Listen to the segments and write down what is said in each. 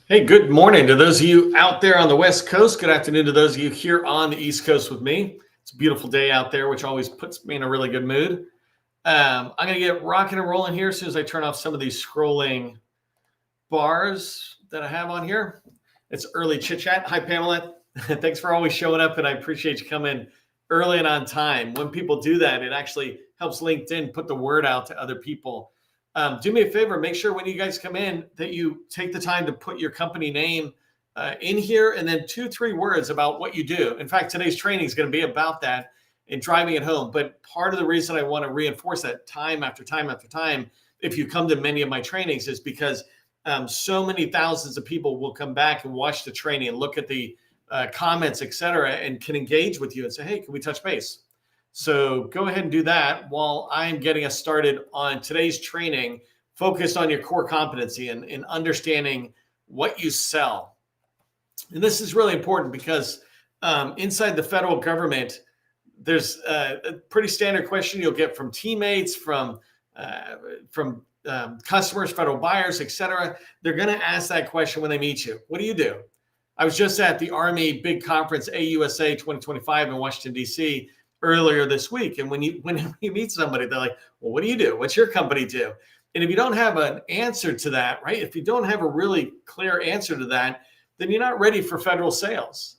Hey, good morning to those of you out there on the West Coast. Good afternoon to those of you here on the East Coast with me. It's a beautiful day out there, which always puts me in a really good mood. I'm going to get rocking and rolling here as soon as I turn off some of these scrolling bars that I have on here. It's early chit chat. Hi, Pamela. Thanks for always showing up, and I appreciate you coming early and on time. When people do that, it actually helps LinkedIn put the word out to other people. Do me a favor, make sure when you guys come in that you take the time to put your company name in here and then 2-3 words about what you do. In fact, today's training is going to be about that and driving it home. But part of the reason I want to reinforce that time after time after time, if you come to many of my trainings, is because so many thousands of people will come back and watch the training and look at the comments, et cetera, and can engage with you and say, hey, can we touch base? So go ahead and do that while I'm getting us started on today's training focused on your core competency and understanding what you sell. And this is really important because inside the federal government, there's a pretty standard question you'll get from teammates, from customers, federal buyers, et cetera. They're going to ask that question when they meet you. What do you do? I was just at the Army big conference, AUSA 2025 in Washington, D.C., earlier this week. And when you meet somebody, they're like, well, what do you do? What's your company do? And if you don't have an answer to that, right? If you don't have a really clear answer to that, then you're not ready for federal sales.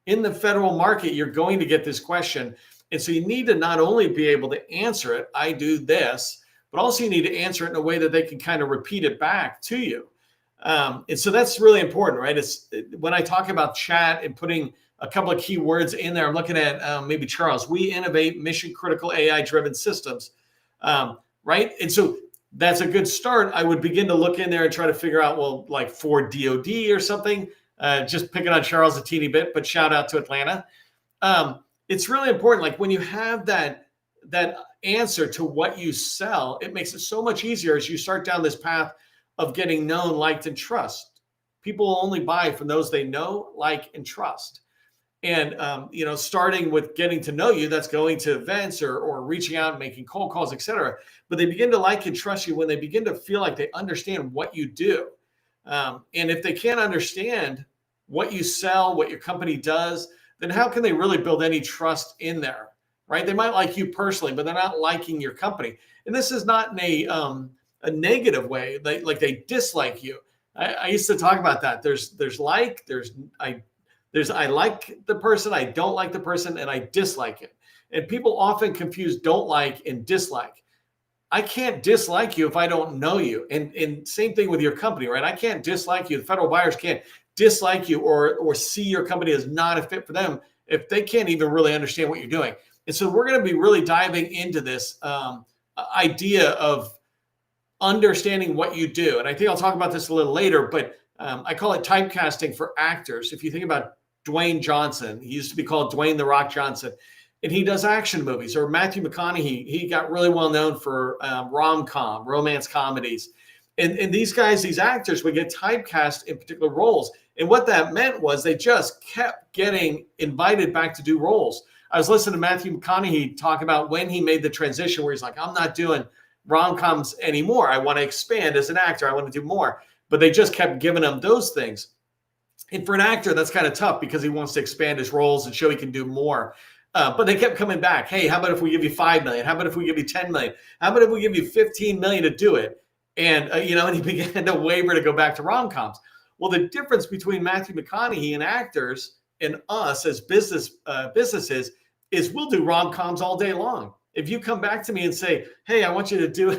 In the federal market, you're going to get this question. And so you need to not only be able to answer it, I do this, but also you need to answer it in a way that they can kind of repeat it back to you. And so that's really important, right? It's when I talk about chat and putting a couple of key words in there. I'm looking at maybe Charles. We innovate mission critical AI driven systems, right? And so that's a good start. I would begin to look in there and try to figure out, well, like for DoD or something. Just picking on Charles a teeny bit, but shout out to Atlanta. It's really important. Like when you have that answer to what you sell, it makes it so much easier as you start down this path of getting known, liked, and trust. People will only buy from those they know, like, and trust. And, starting with getting to know you, that's going to events or reaching out and making cold calls, et cetera. But they begin to like and trust you when they begin to feel like they understand what you do. And if they can't understand what you sell, what your company does, then how can they really build any trust in there, right? They might like you personally, but they're not liking your company. And this is not in a negative way, like they dislike you. I used to talk about that. There's I like the person, I don't like the person, and I dislike it. And people often confuse don't like and dislike. I can't dislike you if I don't know you. And same thing with your company, right? I can't dislike you. The federal buyers can't dislike you or see your company as not a fit for them if they can't even really understand what you're doing. And so we're going to be really diving into this idea of understanding what you do. And I think I'll talk about this a little later, but I call it typecasting for actors. If you think about Dwayne Johnson, he used to be called Dwayne "The Rock" Johnson, and he does action movies. Or Matthew McConaughey, he got really well known for rom-com, romance comedies. And these guys, these actors would get typecast in particular roles. And what that meant was they just kept getting invited back to do roles. I was listening to Matthew McConaughey talk about when he made the transition where he's like, I'm not doing rom-coms anymore. I want to expand as an actor. I want to do more. But they just kept giving him those things. And for an actor, that's kind of tough because he wants to expand his roles and show he can do more. But they kept coming back. Hey, how about if we give you $5 million? How about if we give you $10 million? How about if we give you $15 million to do it? And, and he began to waver to go back to rom-coms. Well, the difference between Matthew McConaughey and actors and us as businesses is we'll do rom-coms all day long. If you come back to me and say, hey, I want you to do a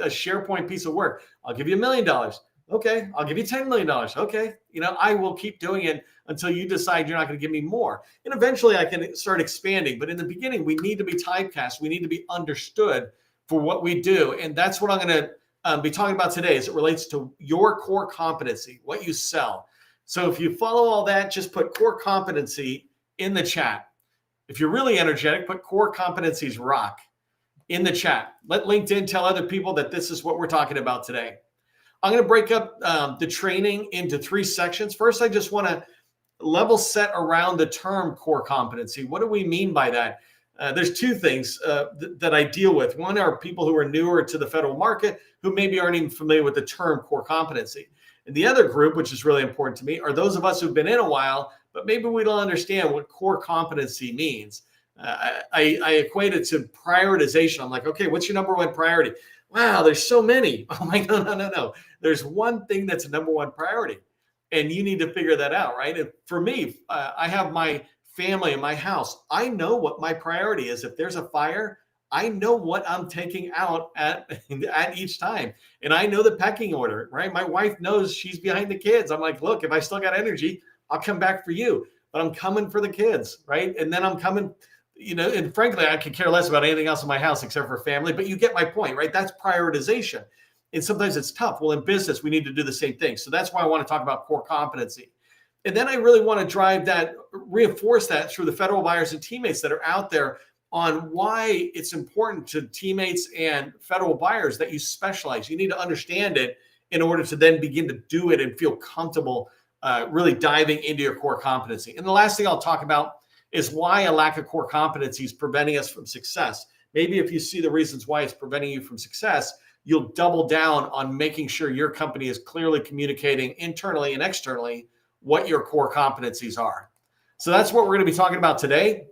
SharePoint piece of work, I'll give you $1 million. Okay, I'll give you $10 million. Okay, I will keep doing it until you decide you're not going to give me more. And eventually I can start expanding. But in the beginning, we need to be typecast. We need to be understood for what we do. And that's what I'm going to be talking about today as it relates to your core competency, what you sell. So if you follow all that, just put core competency in the chat. If you're really energetic, put core competencies rock in the chat. Let LinkedIn tell other people that this is what we're talking about today. I'm going to break up the training into 3 sections. First, I just want to level set around the term core competency. What do we mean by that? There's 2 things that I deal with. One are people who are newer to the federal market who maybe aren't even familiar with the term core competency. And the other group, which is really important to me, are those of us who've been in a while, but maybe we don't understand what core competency means. I equate it to prioritization. I'm like, okay, what's your number one priority? Wow, there's so many. I'm like, no. There's one thing that's a number one priority, and you need to figure that out, right? And for me, I have my family in my house. I know what my priority is. If there's a fire, I know what I'm taking out at each time. And I know the pecking order, right? My wife knows she's behind the kids. I'm like, look, if I still got energy, I'll come back for you, but I'm coming for the kids, right? And then I'm coming, and frankly, I could care less about anything else in my house except for family, but you get my point, right? That's prioritization. And sometimes it's tough. Well, in business, we need to do the same thing. So that's why I want to talk about core competency. And then I really want to drive that, reinforce that through the federal buyers and teammates that are out there on why it's important to teammates and federal buyers that you specialize. You need to understand it in order to then begin to do it and feel comfortable really diving into your core competency. And the last thing I'll talk about is why a lack of core competency is preventing us from success. Maybe if you see the reasons why it's preventing you from success, you'll double down on making sure your company is clearly communicating internally and externally what your core competencies are. So that's what we're going to be talking about today.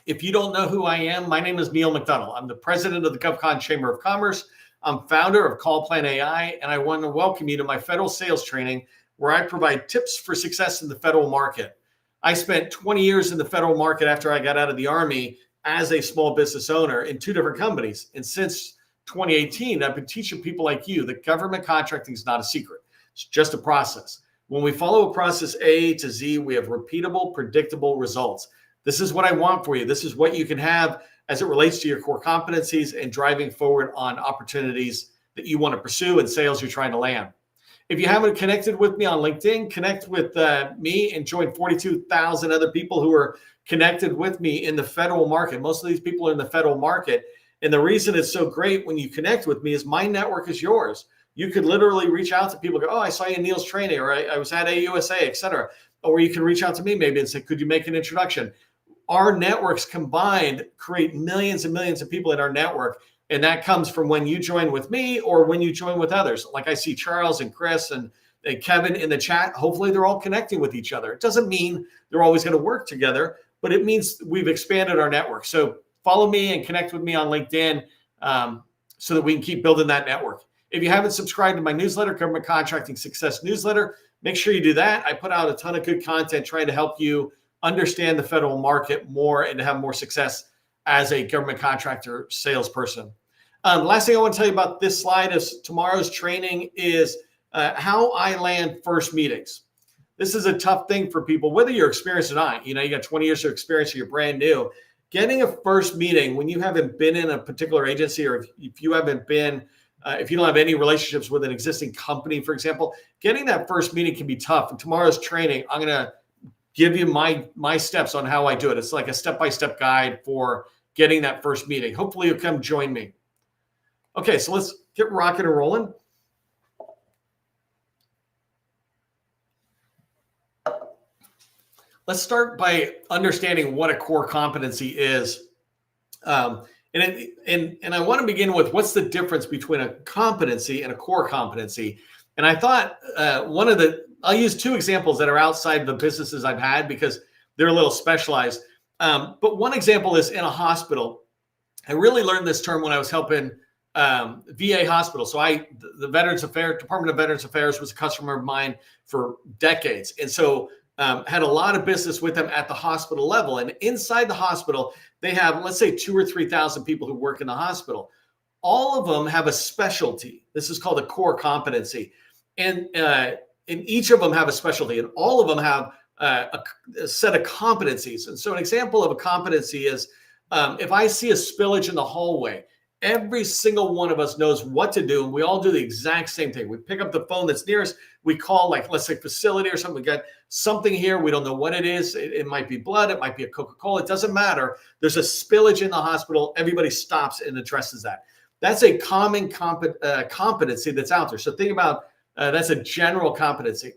If you don't know who I am, my name is Neil McDonald. I'm the president of the GovCon Chamber of Commerce. I'm founder of Call Plan AI, and I want to welcome you to my federal sales training where I provide tips for success in the federal market. I spent 20 years in the federal market after I got out of the Army as a small business owner in 2 different companies. And since 2018, I've been teaching people like you that government contracting is not a secret. It's just a process. When we follow a process A to Z, we have repeatable, predictable results. This is what I want for you. This is what you can have as it relates to your core competencies and driving forward on opportunities that you want to pursue and sales you're trying to land. If you haven't connected with me on LinkedIn, connect with me and join 42,000 other people who are connected with me in the federal market. Most of these people are in the federal market. And the reason it's so great when you connect with me is my network is yours. You could literally reach out to people and go, oh, I saw you in Neil's training, or I was at AUSA, et cetera. Or you can reach out to me maybe and say, could you make an introduction? Our networks combined create millions and millions of people in our network. And that comes from when you join with me or when you join with others. Like I see Charles and Chris and Kevin in the chat. Hopefully they're all connecting with each other. It doesn't mean they're always going to work together, but it means we've expanded our network. So follow me and connect with me on LinkedIn so that we can keep building that network. If you haven't subscribed to my newsletter, Government Contracting Success Newsletter, make sure you do that. I put out a ton of good content trying to help you understand the federal market more and to have more success as a government contractor salesperson. Last thing I want to tell you about this slide is tomorrow's training is how I land first meetings. This is a tough thing for people, whether you're experienced or not. You got 20 years of experience or you're brand new. Getting a first meeting when you haven't been in a particular agency, or if you haven't been, if you don't have any relationships with an existing company, for example, getting that first meeting can be tough. And tomorrow's training, I'm going to give you my steps on how I do it. It's like a step-by-step guide for getting that first meeting. Hopefully you'll come join me. Okay, so let's get rocking and rolling. Let's start by understanding what a core competency is. And I want to begin with what's the difference between a competency and a core competency. And I thought I'll use 2 examples that are outside the businesses I've had because they're a little specialized. But one example is in a hospital. I really learned this term when I was helping VA hospital. So the Department of Veterans Affairs was a customer of mine for decades. And so had a lot of business with them at the hospital level. And inside the hospital, they have, let's say 2,000 or 3,000 people who work in the hospital. All of them have a specialty. This is called a core competency. And each of them have a specialty, and all of them have a set of competencies. And so an example of a competency is if I see a spillage in the hallway, every single one of us knows what to do. And we all do the exact same thing. We pick up the phone that's nearest. We call, like, let's say facility or something. We got something here. We don't know what it is. It might be blood. It might be a Coca-Cola. It doesn't matter. There's a spillage in the hospital. Everybody stops and addresses that. That's a common competency that's out there. So think about that's a general competency.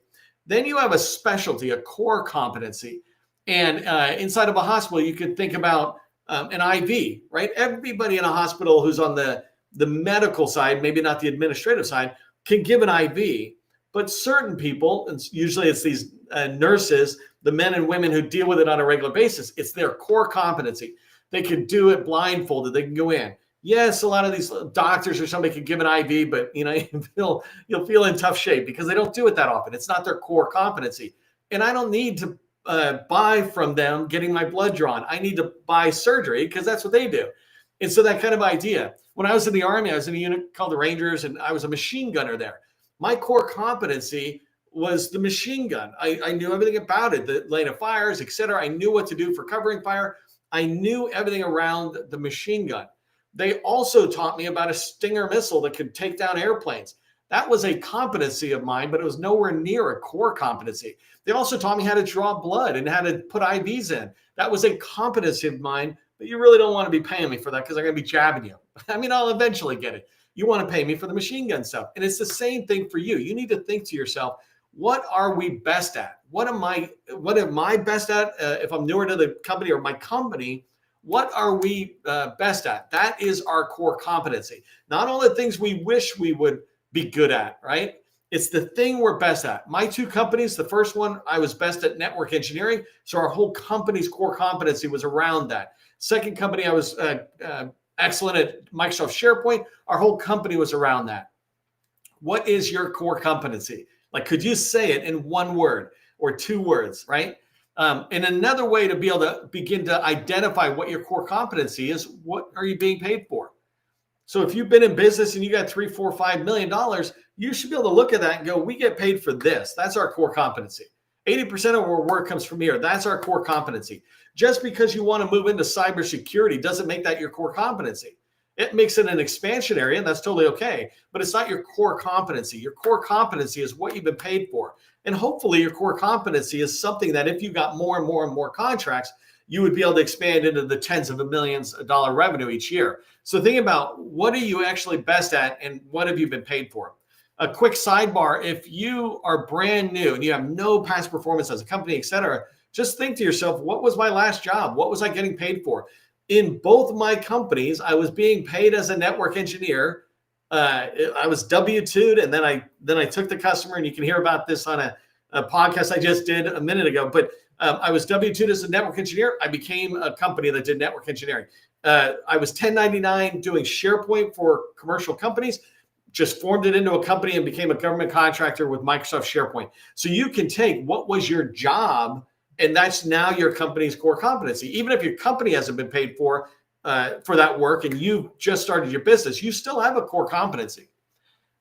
Then you have a specialty, a core competency. And inside of a hospital, you could think about an IV, right? Everybody in a hospital who's on the medical side, maybe not the administrative side, can give an IV. But certain people, and usually it's these nurses, the men and women who deal with it on a regular basis, it's their core competency. They can do it blindfolded. They can go in. Yes, a lot of these doctors or somebody can give an IV, but you'll feel in tough shape because they don't do it that often. It's not their core competency. And I don't need to buy from them getting my blood drawn. I need to buy surgery because that's what they do. And so that kind of idea. When I was in the Army, I was in a unit called the Rangers, and I was a machine gunner there. My core competency was the machine gun. I knew everything about it, the lane of fires, et cetera. I knew what to do for covering fire. I knew everything around the machine gun. They also taught me about a Stinger missile that could take down airplanes. That was a competency of mine, but it was nowhere near a core competency. They also taught me how to draw blood and how to put IVs in. That was a competency of mine, but you really don't want to be paying me for that because I'm going to be jabbing you. I mean, I'll eventually get it. You want to pay me for the machine gun stuff. And it's the same thing for you. You need to think to yourself, what are we best at? What am I best at if I'm newer to the company or my company? What are we best at? That is our core competency. Not all the things we wish we would be good at, right? It's the thing we're best at. My two companies, the first one, I was best at network engineering. So our whole company's core competency was around that. Second company, I was excellent at Microsoft SharePoint. Our whole company was around that. What is your core competency? Like, could you say it in one word or two words, right? And another way to be able to begin to identify what your core competency is, what are you being paid for? So if you've been in business and you got $3, $4, $5 million, you should be able to look at that and go, we get paid for this. That's our core competency. 80% of our work comes from here. That's our core competency. Just because you want to move into cybersecurity doesn't make that your core competency. It makes it an expansion area, and that's totally okay, but it's not your core competency. Your core competency is what you've been paid for. And hopefully your core competency is something that if you got more and more and more contracts, you would be able to expand into the tens of millions of dollar revenue each year. So think about, what are you actually best at and what have you been paid for? A quick sidebar, if you are brand new and you have no past performance as a company, et cetera, just think to yourself, what was my last job? What was I getting paid for? In both my companies, I was being paid as a network engineer. I was W-2'd, and then I took the customer, and you can hear about this on a podcast I just did a minute ago. But I was W-2'd as a network engineer. I became a company that did network engineering. I was 1099 doing SharePoint for commercial companies. Just formed it into a company and became a government contractor with Microsoft SharePoint. So you can take what was your job, and that's now your company's core competency. Even if your company hasn't been paid for that work and you just started your business, you still have a core competency.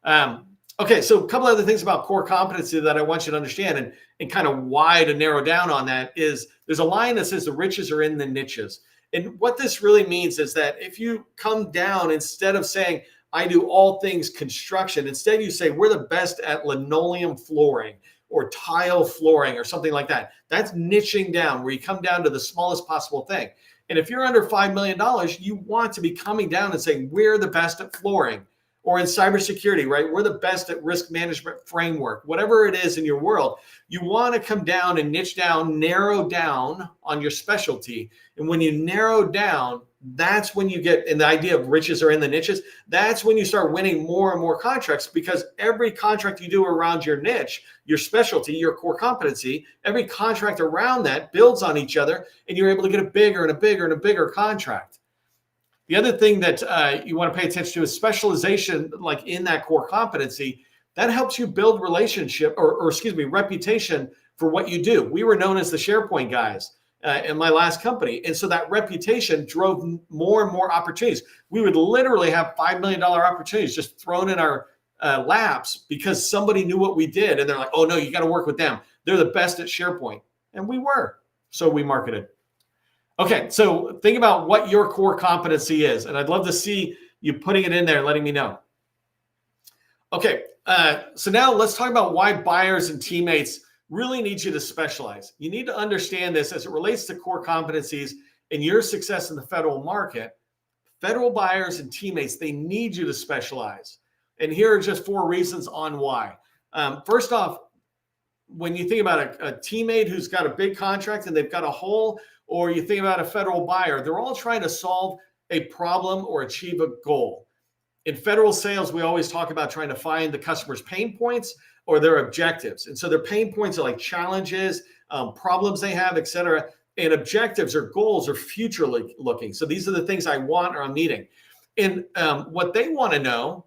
Okay, so a couple other things about core competency that I want you to understand and kind of why to narrow down on that is there's a line that says the riches are in the niches. And what this really means is that if you come down, instead of saying, I do all things construction, instead you say, we're the best at linoleum flooring or tile flooring or something like that. That's niching down, where you come down to the smallest possible thing. And if you're under $5 million, you want to be coming down and saying, we're the best at flooring. Or in cybersecurity, right? We're the best at risk management framework. Whatever it is in your world, you want to come down and niche down, narrow down on your specialty. And when you narrow down, that's when you get, and the idea of riches are in the niches, that's when you start winning more and more contracts, because every contract you do around your niche, your specialty, your core competency, every contract around that builds on each other, and you're able to get a bigger and a bigger and a bigger contract. The other thing that you want to pay attention to is specialization, like in that core competency. That helps you build relationship or reputation for what you do. We were known as the SharePoint guys in my last company. And so that reputation drove more and more opportunities. We would literally have $5 million opportunities just thrown in our laps because somebody knew what we did. And they're like, oh no, you got to work with them. They're the best at SharePoint. And we were. So we marketed. Okay, so think about what your core competency is. And I'd love to see you putting it in there and letting me know. Okay, so now let's talk about why buyers and teammates really need you to specialize. You need to understand this as it relates to core competencies and your success in the federal market. Federal buyers and teammates, they need you to specialize. And here are just 4 reasons on why. First off, when you think about a teammate who's got a big contract and they've got a hole, or you think about a federal buyer, they're all trying to solve a problem or achieve a goal. In federal sales, we always talk about trying to find the customer's pain points or their objectives. And so their pain points are like challenges, problems they have, et cetera. And objectives or goals are future looking. So these are the things I want or I'm needing. And what they want to know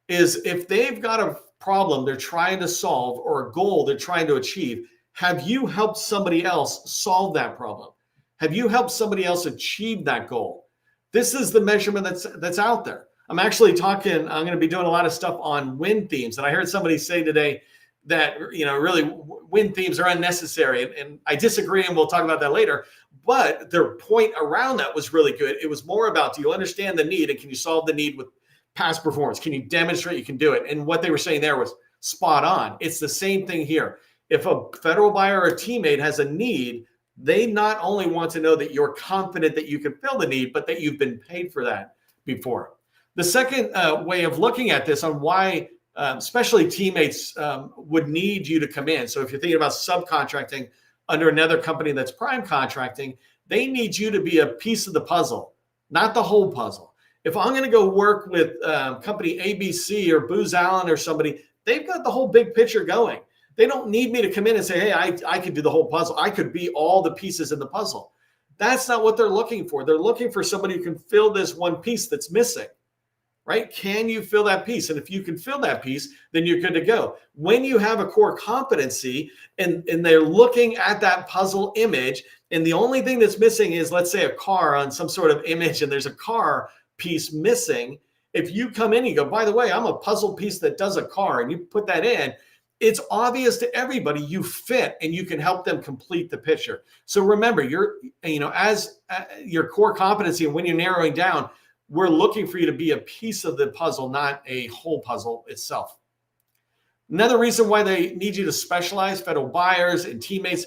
is if they've got a problem they're trying to solve or a goal they're trying to achieve, have you helped somebody else solve that problem? Have you helped somebody else achieve that goal? This is the measurement that's out there. I'm going to be doing a lot of stuff on win themes. And I heard somebody say today that, really win themes are unnecessary. And I disagree, and we'll talk about that later. But their point around that was really good. It was more about, do you understand the need and can you solve the need with past performance? Can you demonstrate you can do it? And what they were saying there was spot on. It's the same thing here. If a federal buyer or a teammate has a need, they not only want to know that you're confident that you can fill the need, but that you've been paid for that before. The second way of looking at this on why especially teammates would need you to come in. So if you're thinking about subcontracting under another company that's prime contracting, they need you to be a piece of the puzzle, not the whole puzzle. If I'm going to go work with company ABC or Booz Allen or somebody, they've got the whole big picture going. They don't need me to come in and say, hey, I could do the whole puzzle. I could be all the pieces in the puzzle. That's not what they're looking for. They're looking for somebody who can fill this one piece that's missing, right? Can you fill that piece? And if you can fill that piece, then you're good to go. When you have a core competency and they're looking at that puzzle image, and the only thing that's missing is, let's say, a car on some sort of image, and there's a car piece missing. If you come in and you go, by the way, I'm a puzzle piece that does a car, and you put that in, it's obvious to everybody you fit and you can help them complete the picture. So remember, as your core competency, and when you're narrowing down, we're looking for you to be a piece of the puzzle, not a whole puzzle itself. Another reason why they need you to specialize, federal buyers and teammates,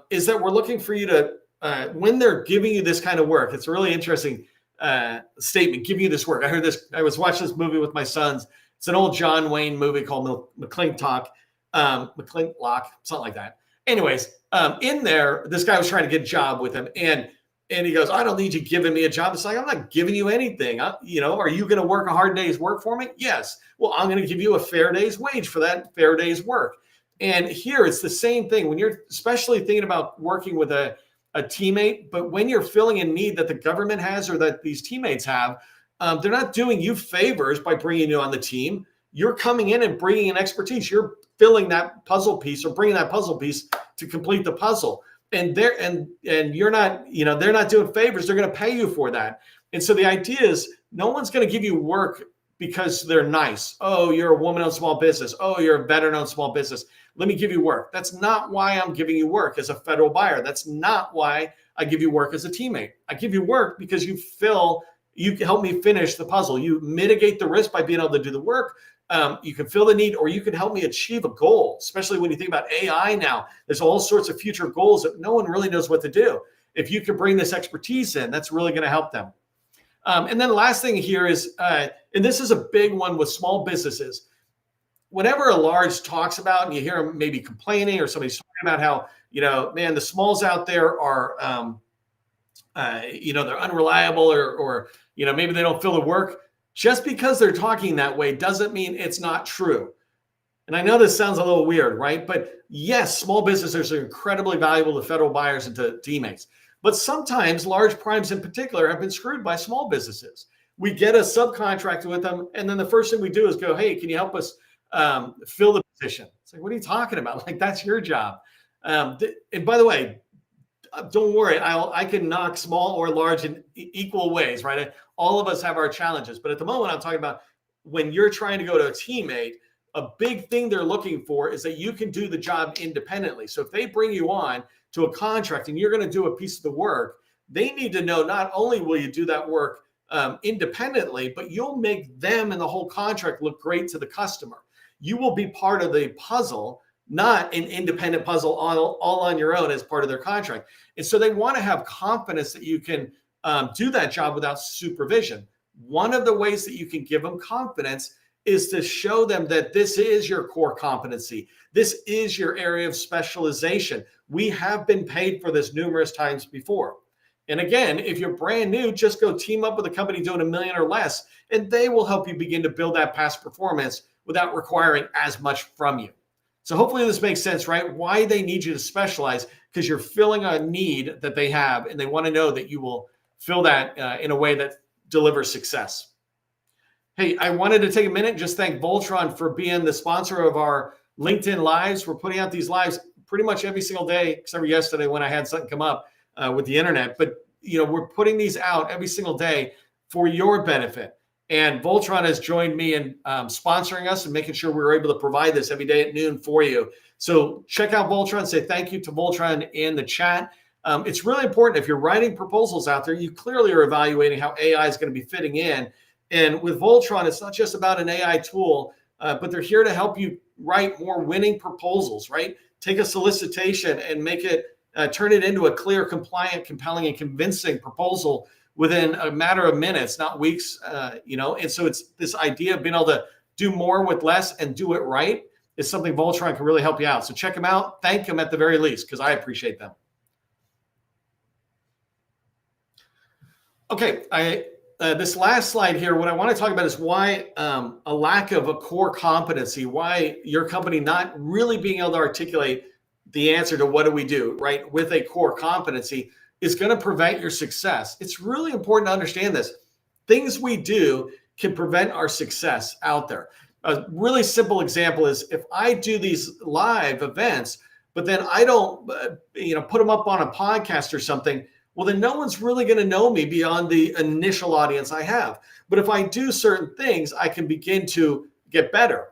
is that we're looking for you to, when they're giving you this kind of work, it's a really interesting statement, giving you this work. I was watching this movie with my sons. It's an old John Wayne movie called McClintock, something like that. Anyways, in there, this guy was trying to get a job with him, and he goes, I don't need you giving me a job. It's like, I'm not giving you anything. Are you going to work a hard day's work for me? Yes. Well, I'm going to give you a fair day's wage for that fair day's work. And here it's the same thing. When you're especially thinking about working with a teammate, but when you're filling a need that the government has or that these teammates have, they're not doing you favors by bringing you on the team. You're coming in and bringing in expertise. You're filling that puzzle piece or bringing that puzzle piece to complete the puzzle. And you're not, they're not doing favors. They're going to pay you for that. And so the idea is no one's going to give you work because they're nice. Oh, you're a woman-owned small business. Oh, you're a veteran-owned small business. Let me give you work. That's not why I'm giving you work as a federal buyer. That's not why I give you work as a teammate. I give you work because you can help me finish the puzzle. You mitigate the risk by being able to do the work. You can fill the need, or you can help me achieve a goal, especially when you think about AI now. There's all sorts of future goals that no one really knows what to do. If you can bring this expertise in, that's really going to help them. And then the last thing here is, and this is a big one with small businesses. Whenever a large talks about, and you hear them maybe complaining or somebody's talking about how, man, the smalls out there are, they're unreliable or maybe they don't fill the work. Just because they're talking that way doesn't mean it's not true. And I know this sounds a little weird, right? But yes, small businesses are incredibly valuable to federal buyers and to teammates. But sometimes large primes in particular have been screwed by small businesses. We get a subcontract with them, and then the first thing we do is go, hey, can you help us fill the position? It's like, what are you talking about? Like, that's your job. And by the way, don't worry, I can knock small or large in equal ways, right? All of us have our challenges. But at the moment, I'm talking about when you're trying to go to a teammate, a big thing they're looking for is that you can do the job independently. So if they bring you on to a contract and you're going to do a piece of the work, they need to know not only will you do that work independently, but you'll make them and the whole contract look great to the customer. You will be part of the puzzle, not an independent puzzle all on your own as part of their contract. And so they want to have confidence that you can do that job without supervision. One of the ways that you can give them confidence is to show them that this is your core competency. This is your area of specialization. We have been paid for this numerous times before. And again, if you're brand new, just go team up with a company doing $1 million or less, and they will help you begin to build that past performance without requiring as much from you. So hopefully this makes sense, right? Why they need you to specialize, because you're filling a need that they have, and they want to know that you will fill that in a way that delivers success. Hey, I wanted to take a minute and just thank Voltron for being the sponsor of our LinkedIn Lives. We're putting out these lives pretty much every single day, except for yesterday when I had something come up with the internet. But we're putting these out every single day for your benefit. And Voltron has joined me in sponsoring us and making sure we're able to provide this every day at noon for you. So check out Voltron. Say thank you to Voltron in the chat. It's really important if you're writing proposals out there, you clearly are evaluating how AI is going to be fitting in. And with Voltron, it's not just about an AI tool, but they're here to help you write more winning proposals, right? Take a solicitation and make it, turn it into a clear, compliant, compelling, and convincing proposal within a matter of minutes, not weeks, And so it's this idea of being able to do more with less and do it right is something Voltron can really help you out. So check them out. Thank them at the very least, because I appreciate them. Okay, this last slide here, what I want to talk about is why a lack of a core competency, why your company not really being able to articulate the answer to what do we do, right, with a core competency is going to prevent your success. It's really important to understand this. Things we do can prevent our success out there. A really simple example is if I do these live events, but then I don't, put them up on a podcast or something, well, then no one's really going to know me beyond the initial audience I have. But if I do certain things, I can begin to get better.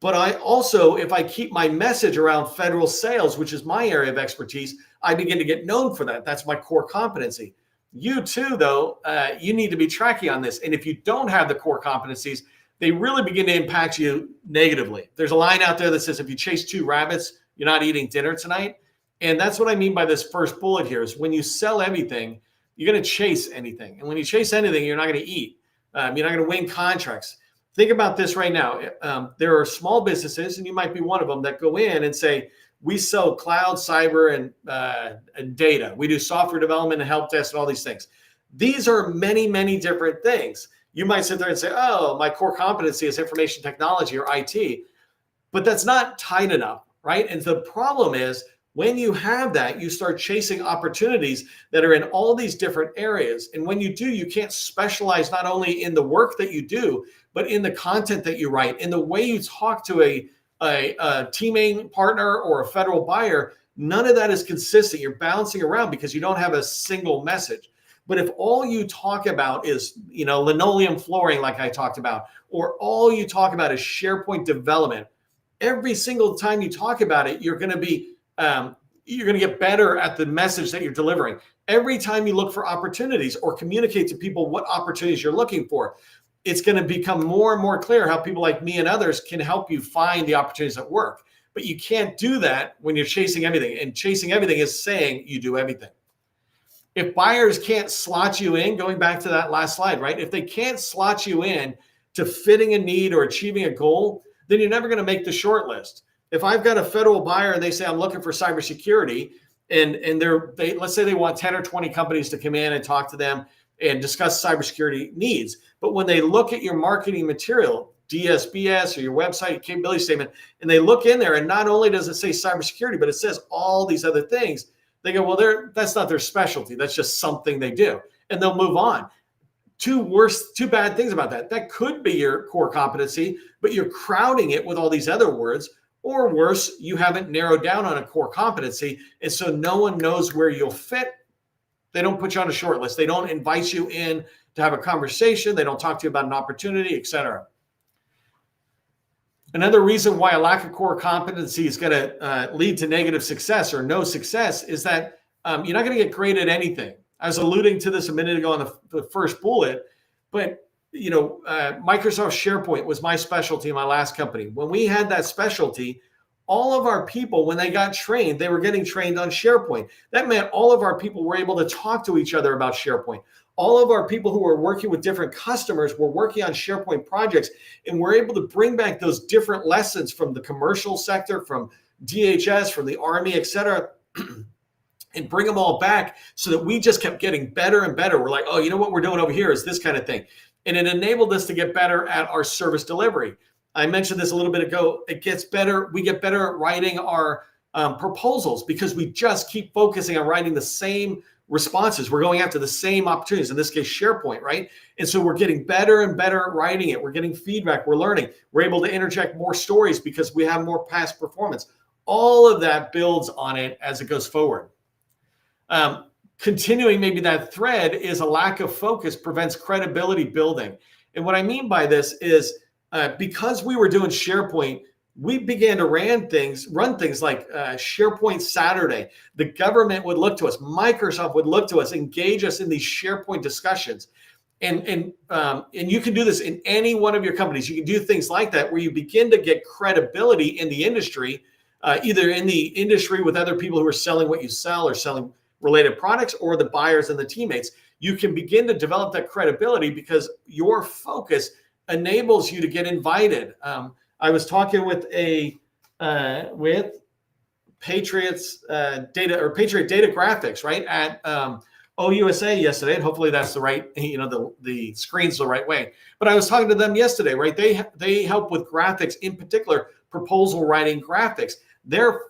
But I also, if I keep my message around federal sales, which is my area of expertise, I begin to get known for that. That's my core competency. You too, though, you need to be tracky on this. And if you don't have the core competencies, they really begin to impact you negatively. There's a line out there that says, if you chase 2 rabbits, you're not eating dinner tonight. And that's what I mean by this first bullet here is when you sell everything, you're going to chase anything. And when you chase anything, you're not going to eat. You're not going to win contracts. Think about this right now. There are small businesses, and you might be one of them, that go in and say, we sell cloud, cyber, and data. We do software development and help desk and all these things. These are many, many different things. You might sit there and say, oh, my core competency is information technology or IT, but that's not tight enough, right? And the problem is, when you have that, you start chasing opportunities that are in all these different areas. And when you do, you can't specialize not only in the work that you do, but in the content that you write, in the way you talk to a teaming partner or a federal buyer. None of that is consistent. You're bouncing around because you don't have a single message. But if all you talk about is, linoleum flooring, like I talked about, or all you talk about is SharePoint development, every single time you talk about it, you're going to get better at the message that you're delivering. Every time you look for opportunities or communicate to people what opportunities you're looking for, it's going to become more and more clear how people like me and others can help you find the opportunities at work. But you can't do that when you're chasing everything. And chasing everything is saying you do everything. If buyers can't slot you in, going back to that last slide, right? If they can't slot you in to fitting a need or achieving a goal, then you're never going to make the short list. If I've got a federal buyer and they say, I'm looking for cybersecurity, and they let's say they want 10 or 20 companies to come in and talk to them and discuss cybersecurity needs. But when they look at your marketing material, DSBS or your website capability statement, and they look in there and not only does it say cybersecurity, but it says all these other things, they go, well, that's not their specialty. That's just something they do. And they'll move on. Two bad things about that. That could be your core competency, but you're crowding it with all these other words. Or worse, you haven't narrowed down on a core competency, and so no one knows where you'll fit. They don't put you on a short list. They don't invite you in to have a conversation. They don't talk to you about an opportunity, etc. Another reason why a lack of core competency is going to lead to negative success or no success is that you're not going to get great at anything. I was alluding to this a minute ago on the first bullet, but Microsoft SharePoint was my specialty in my last company. When we had that specialty, all of our people, when they got trained, they were getting trained on SharePoint. That meant all of our people were able to talk to each other about SharePoint. All of our people who were working with different customers were working on SharePoint projects, and we're able to bring back those different lessons from the commercial sector, from DHS, from the Army, et cetera. and bring them all back so that we just kept getting better and better. We're like, oh, you know what we're doing over here is this kind of thing. And it enabled us to get better at our service delivery. I mentioned this a little bit ago. It gets better. We get better at writing our proposals because we just keep focusing on writing the same responses. We're going after the same opportunities, in this case, SharePoint, right? And so we're getting better and better at writing it. We're getting feedback. We're learning. We're able to interject more stories because we have more past performance. All of that builds on it as it goes forward. Continuing maybe that thread is a lack of focus prevents credibility building. And what I mean by this is because we were doing SharePoint, we began to run things like SharePoint Saturday. The government would look to us. Microsoft would look to us, engage us in these SharePoint discussions. And you can do this in any one of your companies. You can do things like that where you begin to get credibility in the industry, either in the industry with other people who are selling what you sell or selling related products, or the buyers and the teammates. You can begin to develop that credibility because your focus enables you to get invited. I was talking with Patriots data or Patriot Data Graphics, right, at OUSA yesterday, and hopefully that's the right, the screen's the right way. But I was talking to them yesterday, right? They help with graphics, in particular, proposal writing graphics. Their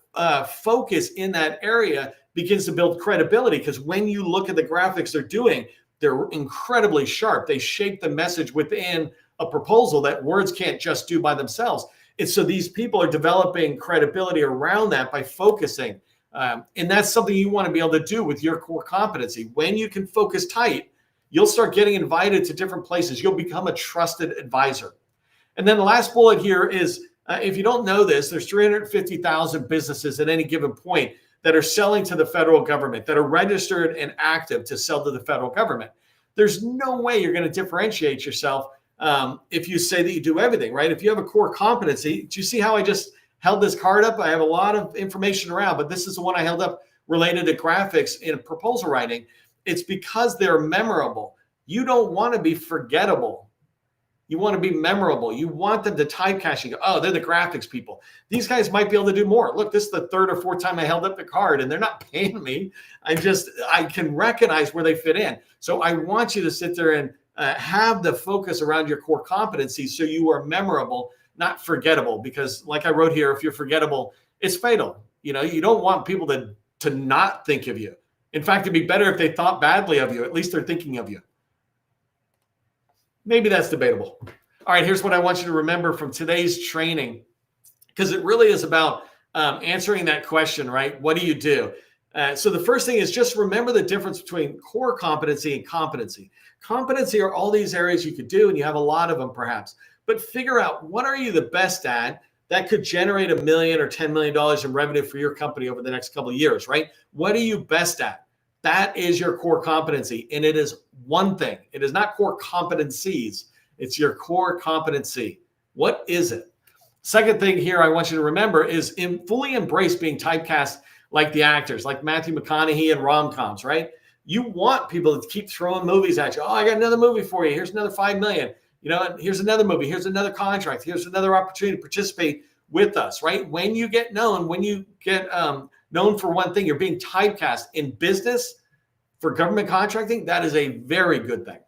focus in that area begins to build credibility because when you look at the graphics they're doing, they're incredibly sharp. They shape the message within a proposal that words can't just do by themselves. And so these people are developing credibility around that by focusing. And that's something you want to be able to do with your core competency. When you can focus tight, you'll start getting invited to different places. You'll become a trusted advisor. And then the last bullet here is, if you don't know this, there's 350,000 businesses at any given point that are selling to the federal government, that are registered and active to sell to the federal government. There's no way you're going to differentiate yourself if you say that you do everything, right? If you have a core competency, do you see how I just held this card up? I have a lot of information around, but this is the one I held up related to graphics in proposal writing. It's because they're memorable. You don't want to be forgettable. You want to be memorable. You want them to typecast you. Oh, they're the graphics people. These guys might be able to do more. Look, this is the third or fourth time I held up the card and they're not paying me. I can recognize where they fit in. So I want you to sit there and have the focus around your core competencies so you are memorable, not forgettable. Because like I wrote here, if you're forgettable, it's fatal. You don't want people to not think of you. In fact, it'd be better if they thought badly of you. At least they're thinking of you. Maybe that's debatable. All right, here's what I want you to remember from today's training, because it really is about answering that question, right? What do you do? So the first thing is just remember the difference between core competency and competency. Competency are all these areas you could do, and you have a lot of them perhaps. But figure out, what are you the best at that could generate $1 million or $10 million in revenue for your company over the next couple of years, right? What are you best at? That is your core competency, and it is one thing. It is not core competencies. It's your core competency. What is it? Second thing here I want you to remember is fully embrace being typecast like the actors, like Matthew McConaughey and rom-coms, right? You want people to keep throwing movies at you. Oh, I got another movie for you. Here's another $5 million. Here's another movie. Here's another contract. Here's another opportunity to participate with us, right? When you get known, when you get known for one thing, you're being typecast in business for government contracting. That is a very good thing.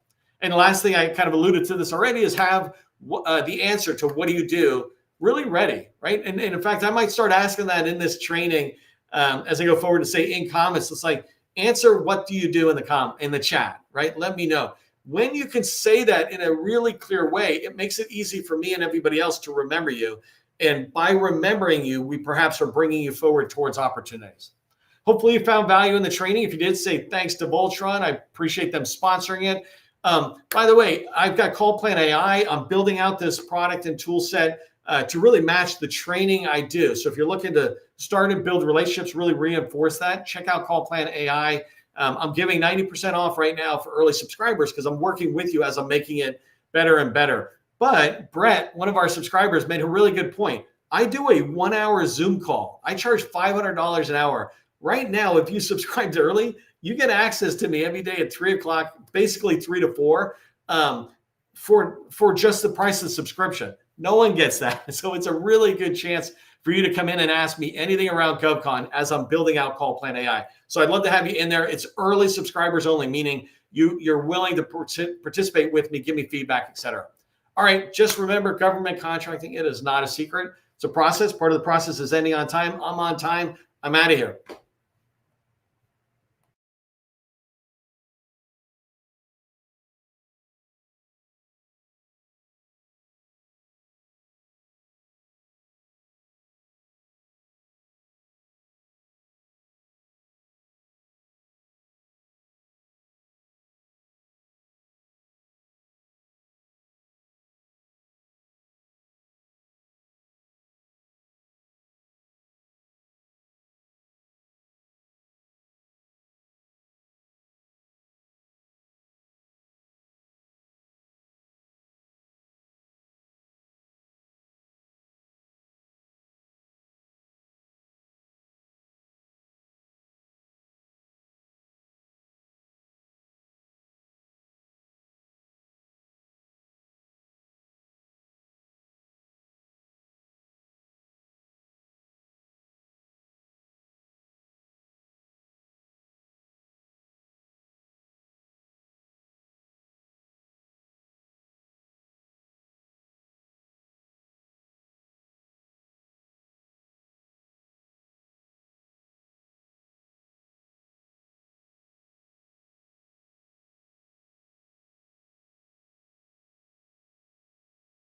And the last thing, I kind of alluded to this already, is have the answer to what do you do really ready, right? And in fact, I might start asking that in this training as I go forward to say in comments. It's like, answer what do you do in the chat, right? Let me know. When you can say that in a really clear way, it makes it easy for me and everybody else to remember you. And by remembering you, we perhaps are bringing you forward towards opportunities. Hopefully you found value in the training. If you did, say thanks to Voltron. I appreciate them sponsoring it. By the way, I've got Call Plan AI. I'm building out this product and tool set to really match the training I do. So if you're looking to start and build relationships, really reinforce that, check out Call Plan AI. I'm giving 90% off right now for early subscribers because I'm working with you as I'm making it better and better. But Brett, one of our subscribers, made a really good point. I do a 1-hour Zoom call. I charge $500 an hour. Right now, if you subscribe early, you get access to me every day at 3 o'clock, basically 3 to 4, for just the price of the subscription. No one gets that. So it's a really good chance for you to come in and ask me anything around GovCon as I'm building out Call Plan AI. So I'd love to have you in there. It's early subscribers only, meaning you're willing to participate with me, give me feedback, etc. All right, just remember, government contracting, it is not a secret. It's a process. Part of the process is ending on time. I'm on time. I'm out of here.